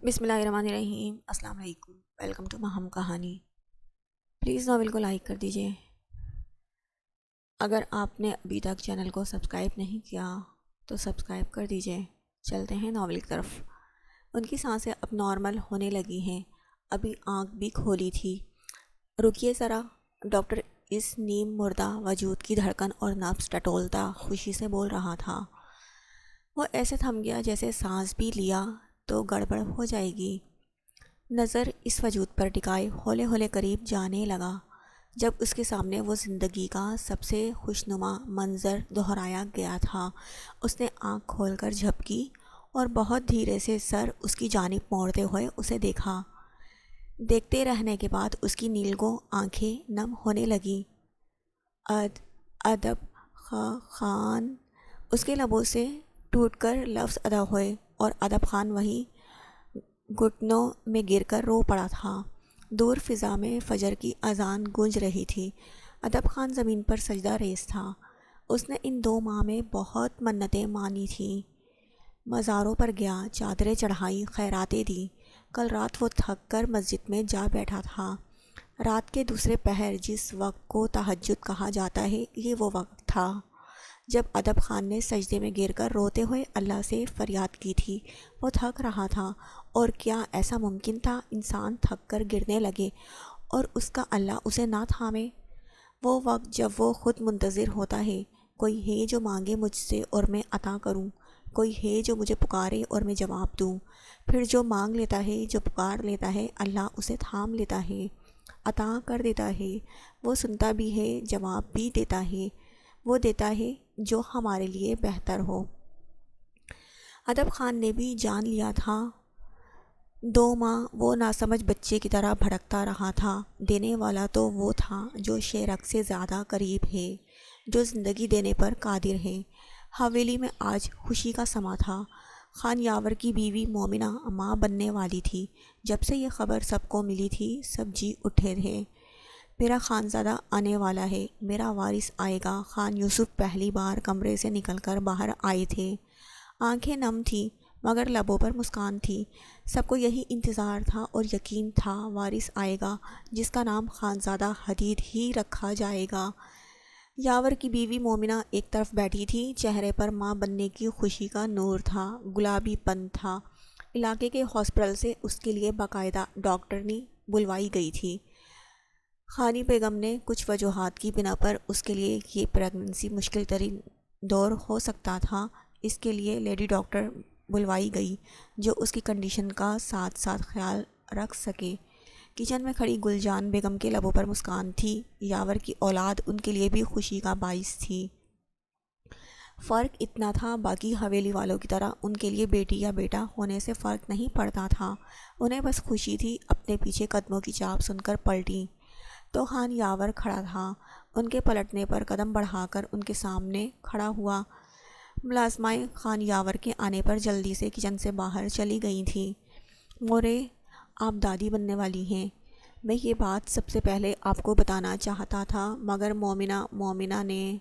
بسم اللہ الرحمن الرحیم۔ السلام علیکم، ویلکم ٹو ماہم کہانی۔ پلیز ناول کو لائک کر دیجئے۔ اگر آپ نے ابھی تک چینل کو سبسکرائب نہیں کیا تو سبسکرائب کر دیجئے۔ چلتے ہیں ناول کی طرف۔ ان کی سانسیں اب نارمل ہونے لگی ہیں، ابھی آنکھ بھی کھولی تھی۔ رکیے ذرا، ڈاکٹر اس نیم مردہ وجود کی دھڑکن اور نبض ٹٹولتا خوشی سے بول رہا تھا۔ وہ ایسے تھم گیا جیسے سانس بھی لیا تو گڑبڑ ہو جائے گی۔ نظر اس وجود پر ٹکائے ہولے ہولے قریب جانے لگا۔ جب اس کے سامنے وہ زندگی کا سب سے خوشنما منظر دہرایا گیا تھا، اس نے آنکھ کھول کر جھپکی اور بہت دھیرے سے سر اس کی جانب موڑتے ہوئے اسے دیکھا۔ دیکھتے رہنے کے بعد اس کی نیلگوں آنکھیں نم ہونے لگیں۔ ادب خان، اس کے لبوں سے ٹوٹ کر لفظ ادا ہوئے اور ادب خان وہیں گھٹنوں میں گر کر رو پڑا تھا۔ دور فضا میں فجر کی اذان گونج رہی تھی۔ ادب خان زمین پر سجدہ ریز تھا۔ اس نے ان 2 ماہ میں بہت منتیں مانی تھیں۔ مزاروں پر گیا، چادریں چڑھائیں، خیراتیں دیں۔ کل رات وہ تھک کر مسجد میں جا بیٹھا تھا۔ رات کے دوسرے پہر، جس وقت کو تہجد کہا جاتا ہے، یہ وہ وقت تھا جب ادب خان نے سجدے میں گر کر روتے ہوئے اللہ سے فریاد کی تھی۔ وہ تھک رہا تھا، اور کیا ایسا ممکن تھا انسان تھک کر گرنے لگے اور اس کا اللہ اسے نہ تھامے؟ وہ وقت جب وہ خود منتظر ہوتا ہے، کوئی ہے جو مانگے مجھ سے اور میں عطا کروں، کوئی ہے جو مجھے پکارے اور میں جواب دوں۔ پھر جو مانگ لیتا ہے، جو پکار لیتا ہے، اللہ اسے تھام لیتا ہے، عطا کر دیتا ہے۔ وہ سنتا بھی ہے، جواب بھی دیتا ہے۔ وہ دیتا ہے جو ہمارے لیے بہتر ہو۔ ادب خان نے بھی جان لیا تھا۔ 2 ماہ وہ ناسمجھ بچے کی طرح بھٹکتا رہا تھا۔ دینے والا تو وہ تھا جو شیرک سے زیادہ قریب ہے، جو زندگی دینے پر قادر ہے۔ حویلی میں آج خوشی کا سما تھا۔ خان یاور کی بیوی مومنہ ماں بننے والی تھی۔ جب سے یہ خبر سب کو ملی تھی، سب جی اٹھے تھے، میرا خانزادہ آنے والا ہے، میرا وارث آئے گا۔ خان یوسف پہلی بار کمرے سے نکل کر باہر آئے تھے۔ آنکھیں نم تھیں مگر لبوں پر مسکان تھی۔ سب کو یہی انتظار تھا اور یقین تھا وارث آئے گا جس کا نام خانزادہ حدید ہی رکھا جائے گا۔ یاور کی بیوی مومنہ ایک طرف بیٹھی تھی۔ چہرے پر ماں بننے کی خوشی کا نور تھا، گلابی پن تھا۔ علاقے کے ہاسپٹل سے اس کے لیے باقاعدہ ڈاکٹرنی بلوائی گئی تھی۔ خانی بیگم نے کچھ وجوہات کی بنا پر اس کے لیے یہ پریگننسی مشکل ترین دور ہو سکتا تھا، اس کے لیے لیڈی ڈاکٹر بلوائی گئی جو اس کی کنڈیشن کا ساتھ ساتھ خیال رکھ سکے۔ کچن میں کھڑی گل جان بیگم کے لبوں پر مسکان تھی۔ یاور کی اولاد ان کے لیے بھی خوشی کا باعث تھی۔ فرق اتنا تھا، باقی حویلی والوں کی طرح ان کے لیے بیٹی یا بیٹا ہونے سے فرق نہیں پڑتا تھا، انہیں بس خوشی تھی۔ اپنے پیچھے قدموں کی چاپ سن کر پلٹی تو خان یاور کھڑا تھا۔ ان کے پلٹنے پر قدم بڑھا کر ان کے سامنے کھڑا ہوا۔ ملازمائیں خان یاور کے آنے پر جلدی سے کچن سے باہر چلی گئی تھیں۔ مورے، آپ دادی بننے والی ہیں، میں یہ بات سب سے پہلے آپ کو بتانا چاہتا تھا مگر مومنہ نے،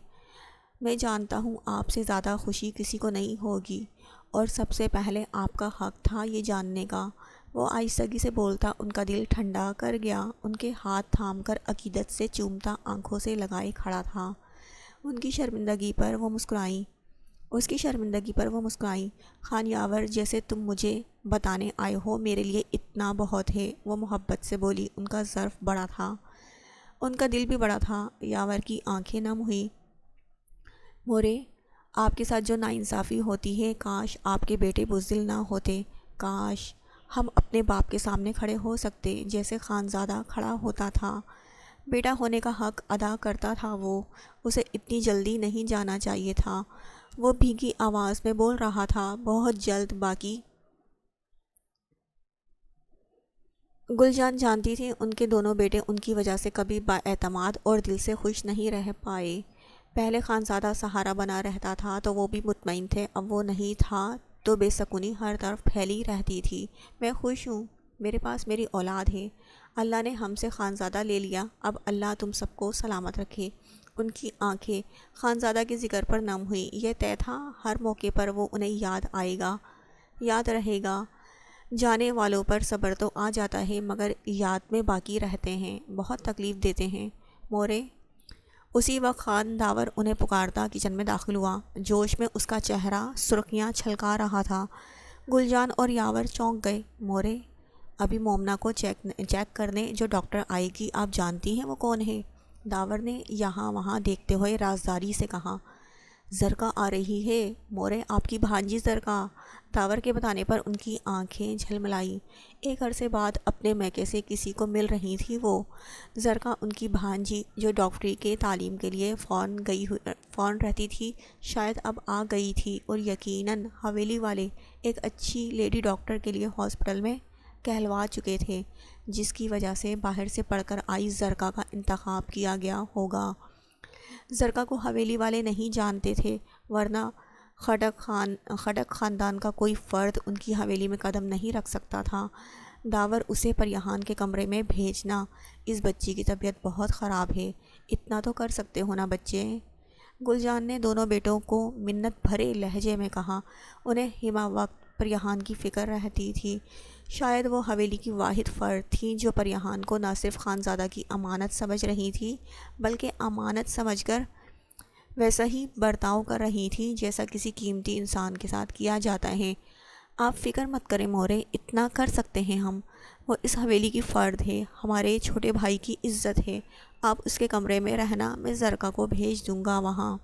میں جانتا ہوں آپ سے زیادہ خوشی کسی کو نہیں ہوگی، اور سب سے پہلے آپ کا حق تھا یہ جاننے کا۔ وہ آہستگی سے بولتا ان کا دل ٹھنڈا کر گیا۔ ان کے ہاتھ تھام کر عقیدت سے چومتا آنکھوں سے لگائے کھڑا تھا۔ ان کی شرمندگی پر وہ مسکرائیں، اس کی شرمندگی پر وہ مسکرائیں۔ خان یاور، جیسے تم مجھے بتانے آئے ہو میرے لیے اتنا بہت ہے، وہ محبت سے بولی۔ ان کا ظرف بڑا تھا، ان کا دل بھی بڑا تھا۔ یاور کی آنکھیں نم ہوئیں۔ مورے، آپ کے ساتھ جو ناانصافی ہوتی ہے، کاش آپ کے بیٹے بزدل نہ ہوتے، کاش ہم اپنے باپ کے سامنے کھڑے ہو سکتے جیسے خانزادہ کھڑا ہوتا تھا، بیٹا ہونے کا حق ادا کرتا تھا۔ وہ اسے اتنی جلدی نہیں جانا چاہیے تھا، وہ بھیگی آواز میں بول رہا تھا، بہت جلد۔ باقی گل جان جانتی تھی ان کے دونوں بیٹے ان کی وجہ سے کبھی بااعتماد اور دل سے خوش نہیں رہ پائے۔ پہلے خانزادہ سہارا بنا رہتا تھا تو وہ بھی مطمئن تھے، اب وہ نہیں تھا تو بے سکونی ہر طرف پھیلی رہتی تھی۔ میں خوش ہوں، میرے پاس میری اولاد ہے، اللہ نے ہم سے خانزادہ لے لیا، اب اللہ تم سب کو سلامت رکھے۔ ان کی آنکھیں خانزادہ کے ذکر پر نم ہوئیں۔ یہ طے تھا ہر موقع پر وہ انہیں یاد آئے گا، یاد رہے گا۔ جانے والوں پر صبر تو آ جاتا ہے مگر یاد میں باقی رہتے ہیں، بہت تکلیف دیتے ہیں مورے۔ اسی وقت خان داور انہیں پکارتا کچن میں داخل ہوا۔ جوش میں اس کا چہرہ سرخیاں چھلکا رہا تھا۔ گل جان اور یاور چونک گئے۔ مورے، ابھی مومنہ کو چیک کرنے جو ڈاکٹر آئے گی آپ جانتی ہیں وہ کون ہے؟ داور نے یہاں وہاں دیکھتے ہوئے رازداری سے کہا۔ زرکا آ رہی ہے مورے، آپ کی بھانجی زرکا۔ داور کے بتانے پر ان کی آنکھیں جھلملائیں۔ ایک عرصے بعد اپنے میکے سے کسی کو مل رہی تھی وہ۔ زرکا ان کی بھانجی جو ڈاکٹری کے تعلیم کے لیے فورن رہتی تھی، شاید اب آ گئی تھی، اور یقیناً حویلی والے ایک اچھی لیڈی ڈاکٹر کے لیے ہاسپٹل میں کہلوا چکے تھے، جس کی وجہ سے باہر سے پڑھ کر آئی زرکا کا انتخاب کیا گیا ہوگا۔ زرکا کو حویلی والے نہیں جانتے تھے، ورنہ خٹک خاندان کا کوئی فرد ان کی حویلی میں قدم نہیں رکھ سکتا تھا۔ داور اسے پریحان کے کمرے میں بھیجنا۔ اس بچی کی طبیعت بہت خراب ہے، اتنا تو کر سکتے ہو نا بچے؟ گل جان نے دونوں بیٹوں کو منت بھرے لہجے میں کہا۔ انہیں ہمہ وقت پریحان کی فکر رہتی تھی۔ شاید وہ حویلی کی واحد فرد تھیں جو پریحان کو نہ صرف خانزادہ کی امانت سمجھ رہی تھی، بلکہ امانت سمجھ کر ویسا ہی برتاؤ کر رہی تھی جیسا کسی قیمتی انسان کے ساتھ کیا جاتا ہے۔ آپ فکر مت کریں مورے، اتنا کر سکتے ہیں ہم۔ وہ اس حویلی کی فرد ہے، ہمارے چھوٹے بھائی کی عزت ہے۔ آپ اس کے کمرے میں رہنا، میں زرکا کو بھیج دوں گا وہاں۔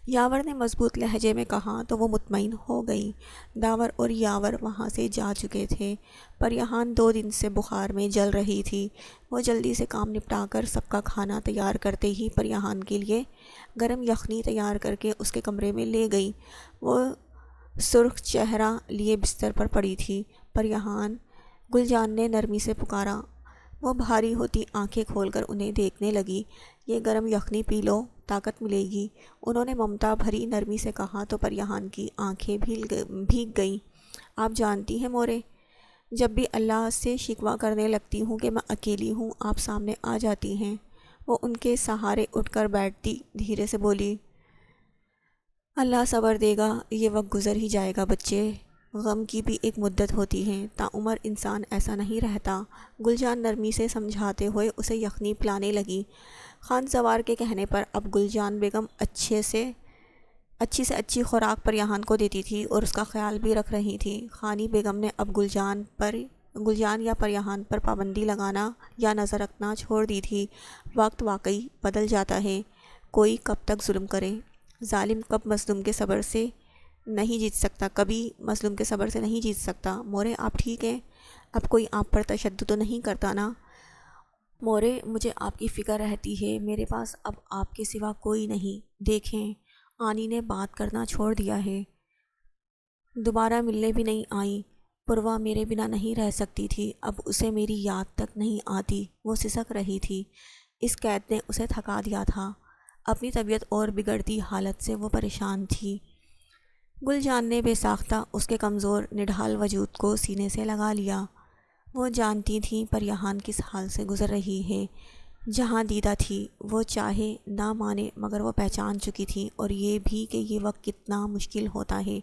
یاور نے مضبوط لہجے میں کہا تو وہ مطمئن ہو گئی۔ داور اور یاور وہاں سے جا چکے تھے۔ پریحان 2 دن سے بخار میں جل رہی تھی۔ وہ جلدی سے کام نپٹا کر سب کا کھانا تیار کرتے ہی پریحان کے لیے گرم یخنی تیار کر کے اس کے کمرے میں لے گئی۔ وہ سرخ چہرہ لیے بستر پر پڑی تھی۔ پریحان، گل جان نے نرمی سے پکارا۔ وہ بھاری ہوتی آنکھیں کھول کر انہیں دیکھنے لگی۔ یہ گرم یخنی پی لو، طاقت ملے گی، انہوں نے ممتا بھری نرمی سے کہا تو پریحان کی آنکھیں بھیگ گئیں۔ آپ جانتی ہیں مورے، جب بھی اللہ سے شکوہ کرنے لگتی ہوں کہ میں اکیلی ہوں، آپ سامنے آ جاتی ہیں۔ وہ ان کے سہارے اٹھ کر بیٹھتی دھیرے سے بولی، اللہ صبر دے گا، یہ وقت گزر ہی جائے گا بچے، غم کی بھی ایک مدت ہوتی ہے، تاعمر انسان ایسا نہیں رہتا۔ گل جان نرمی سے سمجھاتے ہوئے اسے یخنی پلانے لگی۔ خان سوار کے کہنے پر اب گل جان بیگم اچھی سے اچھی خوراک پریحان کو دیتی تھی اور اس کا خیال بھی رکھ رہی تھی۔ خانی بیگم نے اب گل جان یا پریحان پر پابندی لگانا یا نظر رکھنا چھوڑ دی تھی۔ وقت واقعی بدل جاتا ہے، کوئی کب تک ظلم کرے؟ ظالم کب مظلوم کے صبر سے نہیں جیت سکتا، کبھی مظلوم کے صبر سے نہیں جیت سکتا۔ مورے، آپ ٹھیک ہیں؟ اب کوئی آپ پر تشدد تو نہیں کرتا نا؟ مورے، مجھے آپ کی فکر رہتی ہے، میرے پاس اب آپ کے سوا کوئی نہیں۔ دیکھیں، آنی نے بات کرنا چھوڑ دیا ہے، دوبارہ ملنے بھی نہیں آئی۔ پروا میرے بنا نہیں رہ سکتی تھی، اب اسے میری یاد تک نہیں آتی، وہ سسک رہی تھی۔ اس قید نے اسے تھکا دیا تھا۔ اپنی طبیعت اور بگڑتی حالت سے وہ پریشان تھی۔ گل جان نے بے ساختہ اس کے کمزور نڈھال وجود کو سینے سے لگا لیا۔ وہ جانتی تھیں پریحان کس حال سے گزر رہی ہے۔ جہاں دیدہ تھی، وہ چاہے نہ مانے مگر وہ پہچان چکی تھی، اور یہ بھی کہ یہ وقت کتنا مشکل ہوتا ہے۔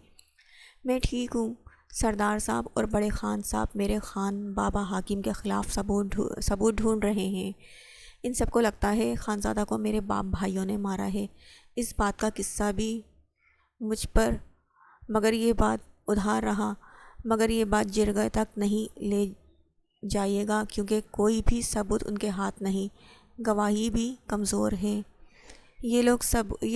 میں ٹھیک ہوں، سردار صاحب اور بڑے خان صاحب میرے خان بابا حاکم کے خلاف ثبوت ڈھونڈ رہے ہیں۔ ان سب کو لگتا ہے خانزادہ کو میرے باپ بھائیوں نے مارا ہے۔ اس بات کا قصہ بھی مجھ پر، مگر یہ بات ادھار رہا، مگر یہ بات جرگہ تک نہیں لے جائے گا کیونکہ کوئی بھی ثبوت ان کے ہاتھ نہیں، گواہی بھی کمزور ہے۔ یہ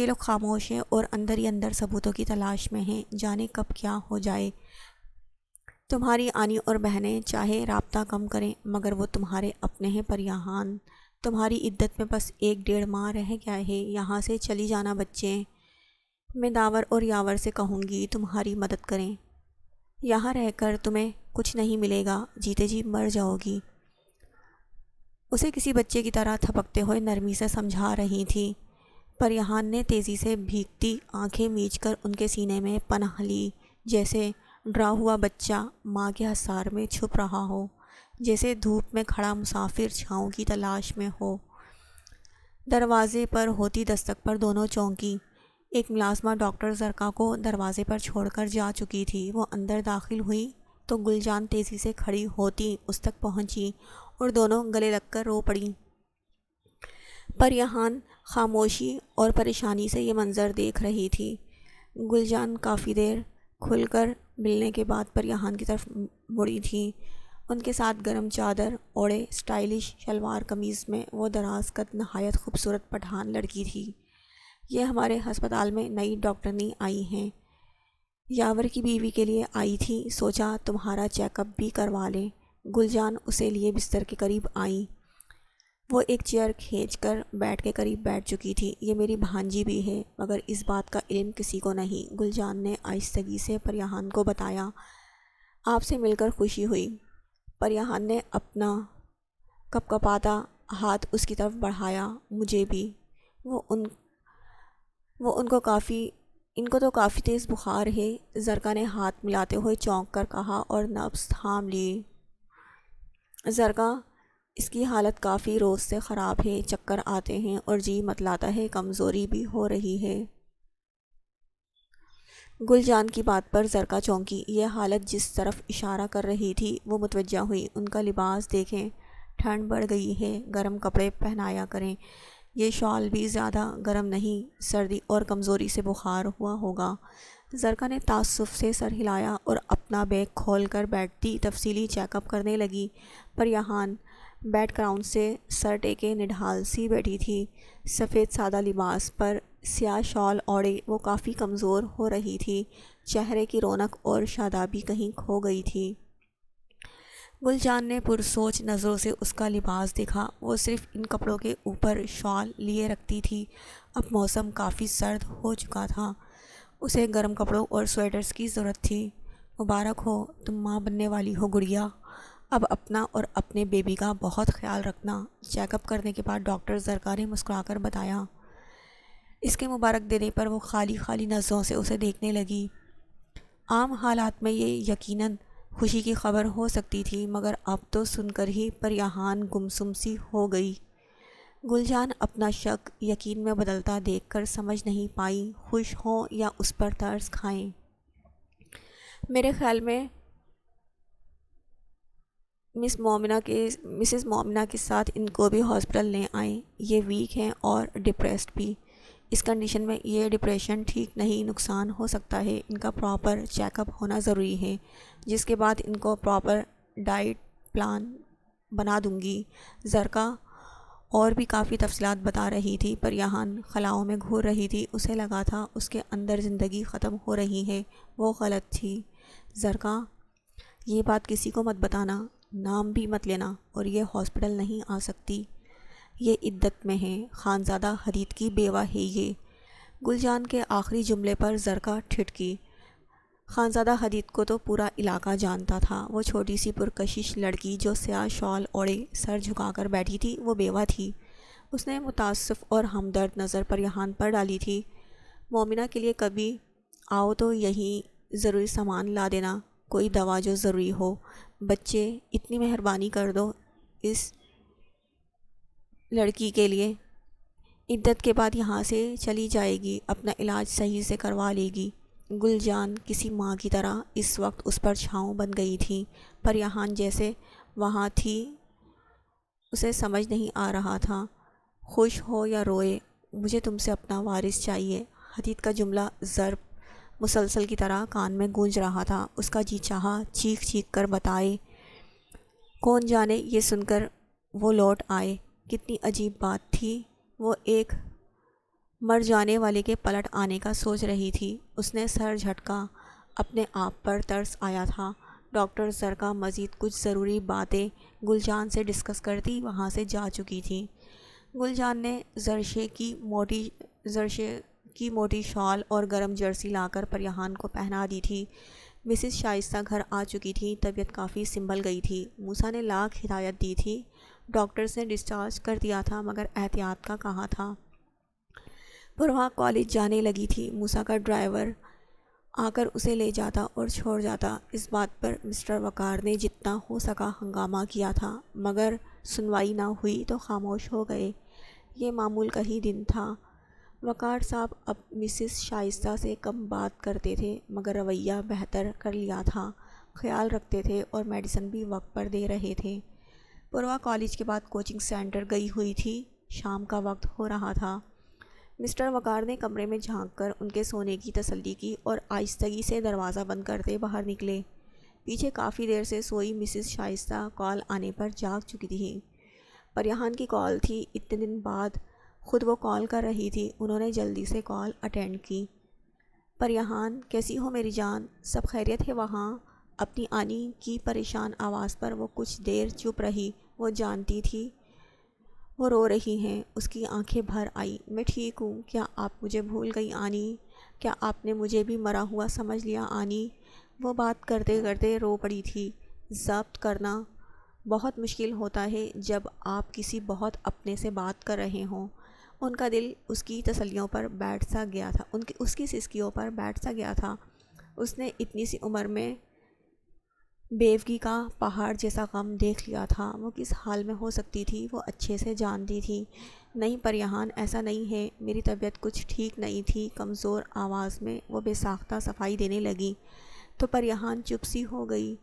لوگ خاموش ہیں اور اندر ہی اندر ثبوتوں کی تلاش میں ہیں، جانے کب کیا ہو جائے۔ تمہاری آنی اور بہنیں چاہے رابطہ کم کریں مگر وہ تمہارے اپنے ہیں پریحان۔ تمہاری عدت میں بس 1 ماہ رہ گیا ہے، یہاں سے چلی جانا بچے۔ میں داور اور یاور سے کہوں گی تمہاری مدد کریں، یہاں رہ کر تمہیں کچھ نہیں ملے گا، جیتے جی مر جاؤ گی۔ اسے کسی بچے کی طرح تھپکتے ہوئے نرمی سے سمجھا رہی تھی۔ پریحان نے تیزی سے بھیگتی آنکھیں میچ کر ان کے سینے میں پناہ لی، جیسے ڈرا ہوا بچہ ماں کے حصار میں چھپ رہا ہو، جیسے دھوپ میں کھڑا مسافر چھاؤں کی تلاش میں ہو۔ دروازے پر ہوتی دستک پر دونوں چونکی۔ ایک ملازمہ ڈاکٹر زرکا کو دروازے پر چھوڑ کر جا چکی تھی۔ وہ اندر داخل ہوئی تو گلجان تیزی سے کھڑی ہوتی اس تک پہنچی اور دونوں گلے لگ کر رو پڑیں۔ پریہان خاموشی اور پریشانی سے یہ منظر دیکھ رہی تھی۔ گلجان کافی دیر کھل کر ملنے کے بعد پریہان کی طرف مڑی تھی۔ ان کے ساتھ گرم چادر اوڑھے اسٹائلش شلوار قمیض میں وہ دراز قد نہایت خوبصورت پٹھان لڑکی تھی۔ یہ ہمارے ہسپتال میں نئی ڈاکٹرنی آئی ہیں، یاور کی بیوی کے لیے آئی تھی، سوچا تمہارا چیک اپ بھی کروا لیں۔ گلجان اسے لیے بستر کے قریب آئیں۔ وہ ایک چیئر کھینچ کر بیڈ کے قریب بیٹھ چکی تھی۔ یہ میری بھانجی بھی ہے، مگر اس بات کا علم کسی کو نہیں، گلجان نے آہستگی سے پریہان کو بتایا۔ آپ سے مل کر خوشی ہوئی۔ پریہان نے اپنا کپکپاتا ہاتھ اس کی طرف بڑھایا۔ مجھے بھی۔ ان کو تو کافی تیز بخار ہے، زرکا نے ہاتھ ملاتے ہوئے چونک کر کہا اور نبض تھام لی۔ زرکا، اس کی حالت کافی روز سے خراب ہے، چکر آتے ہیں اور جی متلاتا ہے، کمزوری بھی ہو رہی ہے۔ گلجان کی بات پر زرکا چونکی۔ یہ حالت جس طرف اشارہ کر رہی تھی وہ متوجہ ہوئی۔ ان کا لباس دیکھیں، ٹھنڈ بڑھ گئی ہے، گرم کپڑے پہنایا کریں، یہ شال بھی زیادہ گرم نہیں، سردی اور کمزوری سے بخار ہوا ہوگا۔ زرکا نے تعصب سے سر ہلایا اور اپنا بیگ کھول کر بیٹھتی تفصیلی چیک اپ کرنے لگی۔ پریہان بیڈ کراؤن سے سر ٹیکے نڈھال سی بیٹھی تھی، سفید سادہ لباس پر سیاہ شال اوڑھے وہ کافی کمزور ہو رہی تھی، چہرے کی رونق اور شادابی کہیں کھو گئی تھی۔ گلجان نے پرسوچ نظروں سے اس کا لباس دیکھا۔ وہ صرف ان کپڑوں کے اوپر شال لیے رکھتی تھی۔ اب موسم کافی سرد ہو چکا تھا، اسے گرم کپڑوں اور سویٹرز کی ضرورت تھی۔ مبارک ہو، تم ماں بننے والی ہو گڑیا، اب اپنا اور اپنے بیبی کا بہت خیال رکھنا، چیک اپ کرنے کے بعد ڈاکٹر زرکا نے مسکرا کر بتایا۔ اس کے مبارک دینے پر وہ خالی خالی نظروں سے اسے دیکھنے لگی۔ عام حالات میں یہ یقیناً خوشی کی خبر ہو سکتی تھی، مگر اب تو سن کر ہی پریہان گمسم سی ہو گئی۔ گلجان اپنا شک یقین میں بدلتا دیکھ کر سمجھ نہیں پائی، خوش ہوں یا اس پر ترس کھائیں۔ میرے خیال میں مسز مومنہ کے ساتھ ان کو بھی ہاسپٹل لے آئیں، یہ ویک ہیں اور ڈپریسڈ بھی۔ اس کنڈیشن میں یہ ڈپریشن ٹھیک نہیں، نقصان ہو سکتا ہے، ان کا پراپر چیک اپ ہونا ضروری ہے، جس کے بعد ان کو پراپر ڈائٹ پلان بنا دوں گی۔ زرکا اور بھی کافی تفصیلات بتا رہی تھی۔ پریہان خلاؤں میں گھور رہی تھی، اسے لگا تھا اس کے اندر زندگی ختم ہو رہی ہے، وہ غلط تھی۔ زرکا، یہ بات کسی کو مت بتانا، نام بھی مت لینا، اور یہ ہاسپٹل نہیں آ سکتی، یہ عدت میں ہے، خانزادہ حدید کی بیوہ ہے یہ۔ گلجان کے آخری جملے پر زرکا ٹھٹکی۔ خانزادہ حدید کو تو پورا علاقہ جانتا تھا، وہ چھوٹی سی پرکشش لڑکی جو سیاہ شال اوڑھے سر جھکا کر بیٹھی تھی وہ بیوہ تھی۔ اس نے متاسف اور ہمدرد نظر پریہان پر ڈالی تھی۔ مومنہ کے لیے کبھی آؤ تو یہیں ضروری سامان لا دینا، کوئی دوا جو ضروری ہو، بچے اتنی مہربانی کر دو اس لڑکی کے لیے، عدت کے بعد یہاں سے چلی جائے گی، اپنا علاج صحیح سے کروا لے گی۔ گلجان کسی ماں کی طرح اس وقت اس پر چھاؤں بن گئی تھی۔ پریہان جیسے وہاں تھی اسے سمجھ نہیں آ رہا تھا، خوش ہو یا روئے۔ مجھے تم سے اپنا وارث چاہیے، حدید کا جملہ ضرب مسلسل کی طرح کان میں گونج رہا تھا۔ اس کا جی چاہا چیخ چیخ کر بتائے، کون جانے یہ سن کر وہ لوٹ آئے، کتنی عجیب بات تھی، وہ ایک مر جانے والے کے پلٹ آنے کا سوچ رہی تھی۔ اس نے سر جھٹکا، اپنے آپ پر ترس آیا تھا۔ ڈاکٹر زرکا مزید کچھ ضروری باتیں گلجان سے ڈسکس کرتی وہاں سے جا چکی تھی۔ گلجان نے زرشے کی موٹی شال اور گرم جرسی لا کر پریہان کو پہنا دی تھی۔ مسز شائستہ گھر آ چکی تھی، طبیعت کافی سنبھل گئی تھی۔ موسیٰ نے لاکھ ہدایت دی تھی، ڈاکٹرز نے ڈسچارج کر دیا تھا، مگر احتیاط کا کہا تھا۔ پوروا کالج جانے لگی تھی، موسیٰ کا ڈرائیور آ کر اسے لے جاتا اور چھوڑ جاتا۔ اس بات پر مسٹر وقار نے جتنا ہو سکا ہنگامہ کیا تھا، مگر سنوائی نہ ہوئی تو خاموش ہو گئے۔ یہ معمول کا ہی دن تھا۔ وقار صاحب اب مسز شائستہ سے کم بات کرتے تھے، مگر رویہ بہتر کر لیا تھا۔ خیال رکھتے تھے اور میڈیسن بھی وقت پر دے رہے تھے۔ پوروا کالج کے بعد کوچنگ سینٹر گئی ہوئی تھی۔ شام کا وقت ہو رہا تھا۔ مسٹر وقار نے کمرے میں جھانک کر ان کے سونے کی تسلی کی اور آہستگی سے دروازہ بند کرتے باہر نکلے۔ پیچھے کافی دیر سے سوئی مسز شائستہ کال آنے پر جاگ چکی تھی۔ پریہان کی کال تھی، اتنے دن بعد خود وہ کال کر رہی تھی۔ انہوں نے جلدی سے کال اٹینڈ کی۔ پریہان، کیسی ہو میری جان؟ سب خیریت ہے وہاں؟ اپنی آنی کی پریشان آواز پر وہ کچھ دیر چپ رہی۔ وہ جانتی تھی وہ رو رہی ہیں۔ اس کی آنکھیں بھر آئیں۔ میں ٹھیک ہوں۔ کیا آپ مجھے بھول گئی آنی؟ کیا آپ نے مجھے بھی مرا ہوا سمجھ لیا آنی؟ وہ بات کرتے کرتے رو پڑی تھی۔ ضبط کرنا بہت مشکل ہوتا ہے جب آپ کسی بہت اپنے سے بات کر رہے ہوں۔ ان کا دل اس کی تسلیوں پر بیٹھ سا گیا تھا، اس کی سسکیوں پر بیٹھ سا گیا تھا۔ اس نے اتنی سی عمر میں بیوگی کا پہاڑ جیسا غم دیکھ لیا تھا۔ وہ کس حال میں ہو سکتی تھی وہ اچھے سے جانتی تھی۔ نہیں پریہان، ایسا نہیں ہے، میری طبیعت کچھ ٹھیک نہیں تھی۔ کمزور آواز میں وہ بے ساختہ صفائی دینے لگی تو پریہان چپ سی ہو گئی۔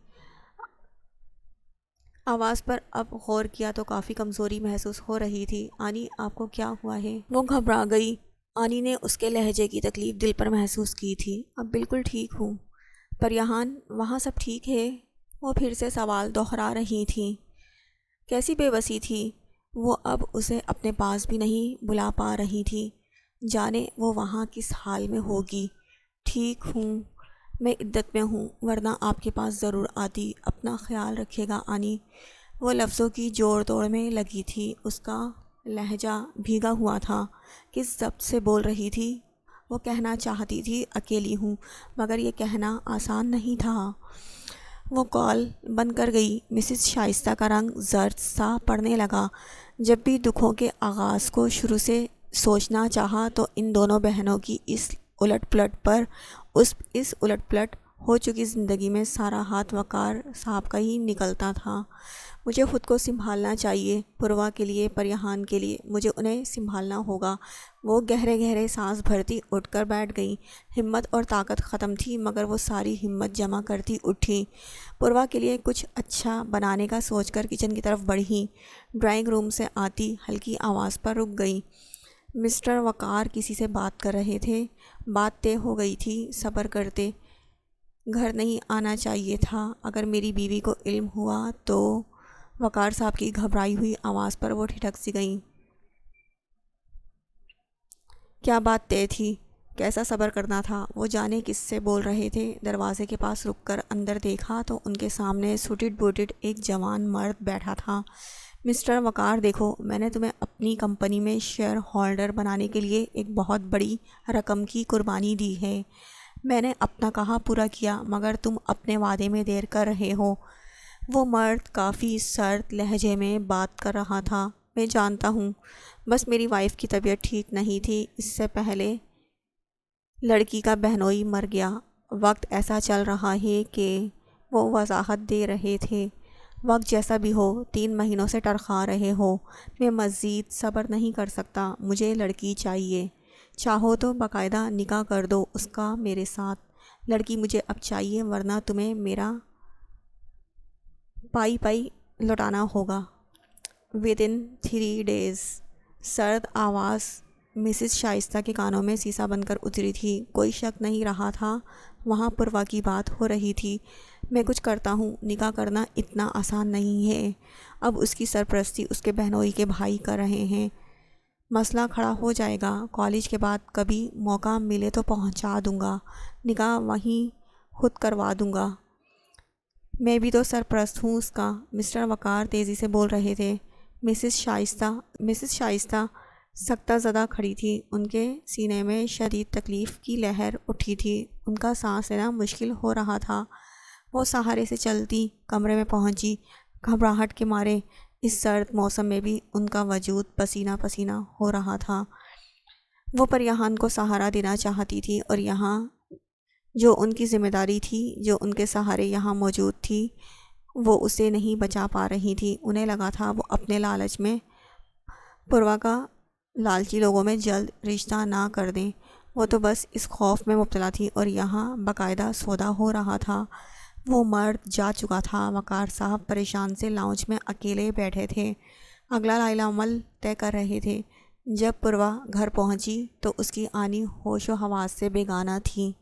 آواز پر اب غور کیا تو کافی کمزوری محسوس ہو رہی تھی۔ آنی، آپ کو کیا ہوا ہے؟ وہ گھبرا گئی۔ آنی نے اس کے لہجے کی تکلیف دل پر محسوس کی تھی۔ اب بالکل ٹھیک ہوں۔ پریہان، وہاں سب ٹھیک ہے؟ وہ پھر سے سوال دہرا رہی تھی۔ کیسی بے بسی تھی وہ، اب اسے اپنے پاس بھی نہیں بلا پا رہی تھی۔ جانے وہ وہاں کس حال میں ہوگی۔ ٹھیک ہوں، میں عدت میں ہوں، ورنہ آپ کے پاس ضرور آتی۔ اپنا خیال رکھیے گا آنی۔ وہ لفظوں کی جوڑ توڑ میں لگی تھی۔ اس کا لہجہ بھیگا ہوا تھا۔ کس ضبط سے بول رہی تھی؟ وہ کہنا چاہتی تھی اکیلی ہوں، مگر یہ کہنا آسان نہیں تھا۔ وہ کال بند کر گئی۔ مسز شائستہ کا رنگ زرد سا پڑنے لگا۔ جب بھی دکھوں کے آغاز کو شروع سے سوچنا چاہا تو ان دونوں بہنوں کی اس الٹ پلٹ پر اس الٹ پلٹ ہو چکی زندگی میں سارا ہاتھ وقار صاحب کا ہی نکلتا تھا۔ مجھے خود کو سنبھالنا چاہیے، پوروا کے لیے، پریہان کے لیے، مجھے انہیں سنبھالنا ہوگا۔ وہ گہرے گہرے سانس بھرتی اٹھ کر بیٹھ گئیں۔ ہمت اور طاقت ختم تھی مگر وہ ساری ہمت جمع کرتی اٹھی۔ پوروا کے لیے کچھ اچھا بنانے کا سوچ کر کچن کی طرف بڑھیں۔ ڈرائنگ روم سے آتی ہلکی آواز پر رک گئیں۔ مسٹر وقار کسی سے بات کر رہے تھے۔ بات طے ہو گئی تھی، صبر کرتے۔ گھر نہیں آنا چاہیے تھا، اگر میری بیوی کو علم ہوا تو۔ وقار صاحب کی گھبرائی ہوئی آواز پر وہ ٹھٹک سی گئیں۔ کیا بات طے تھی؟ کیسا صبر کرنا تھا؟ وہ جانے کس سے بول رہے تھے۔ دروازے کے پاس رک کر اندر دیکھا تو ان کے سامنے سوٹڈ بوٹڈ ایک جوان مرد بیٹھا تھا۔ مسٹر وقار، دیکھو، میں نے تمہیں اپنی کمپنی میں شیئر ہولڈر بنانے کے لیے ایک بہت بڑی رقم کی قربانی دی ہے۔ میں نے اپنا کہا پورا کیا، مگر تم اپنے وعدے میں دیر کر رہے ہو۔ وہ مرد کافی سرد لہجے میں بات کر رہا تھا۔ میں جانتا ہوں، بس میری وائف کی طبیعت ٹھیک نہیں تھی۔ اس سے پہلے لڑکی کا بہنوئی مر گیا۔ وقت ایسا چل رہا ہے کہ وہ وضاحت دے رہے تھے۔ وقت جیسا بھی ہو، 3 مہینوں سے ٹرخا رہے ہو۔ میں مزید صبر نہیں کر سکتا، مجھے لڑکی چاہیے۔ چاہو تو باقاعدہ نکاح کر دو اس کا میرے ساتھ۔ لڑکی مجھے اب چاہیے، ورنہ تمہیں میرا پائی لوٹانا ہوگا۔ within 3 days۔ سرد آواز مسز شائستہ کے کانوں میں سیسا بن کر اتری تھی۔ کوئی شک نہیں رہا تھا وہاں پوروا کی بات ہو رہی تھی۔ میں کچھ کرتا ہوں، نکاح کرنا اتنا آسان نہیں ہے۔ اب اس کی سرپرستی اس کے بہنوئی کے بھائی کر رہے ہیں۔ مسئلہ کھڑا ہو جائے گا۔ کالج کے بعد کبھی موقع ملے تو پہنچا دوں گا، نکاح وہیں خود کروا دوں گا۔ میں بھی تو سرپرست ہوں اس کا۔ مسٹر وقار تیزی سے بول رہے تھے۔ مسز شائستہ سختہ زدہ کھڑی تھی۔ ان کے سینے میں شدید تکلیف کی لہر اٹھی تھی۔ ان کا سانس لینا مشکل ہو رہا تھا۔ وہ سہارے سے چلتی کمرے میں پہنچی۔ گھبراہٹ کے مارے اس سرد موسم میں بھی ان کا وجود پسینہ پسینہ ہو رہا تھا۔ وہ پریہان کو سہارا دینا چاہتی تھی اور یہاں جو ان کی ذمہ داری تھی، جو ان کے سہارے یہاں موجود تھی، وہ اسے نہیں بچا پا رہی تھی۔ انہیں لگا تھا وہ اپنے لالچ میں پوروا کا لالچی لوگوں میں جلد رشتہ نہ کر دیں۔ وہ تو بس اس خوف میں مبتلا تھی اور یہاں باقاعدہ سودا ہو رہا تھا۔ وہ مرد جا چکا تھا۔ وقار صاحب پریشان سے لاؤنج میں اکیلے بیٹھے تھے، اگلا لائحہ عمل طے کر رہے تھے۔ جب پوروا گھر پہنچی تو اس کی آنی ہوش و حواس سے بیگانہ تھی۔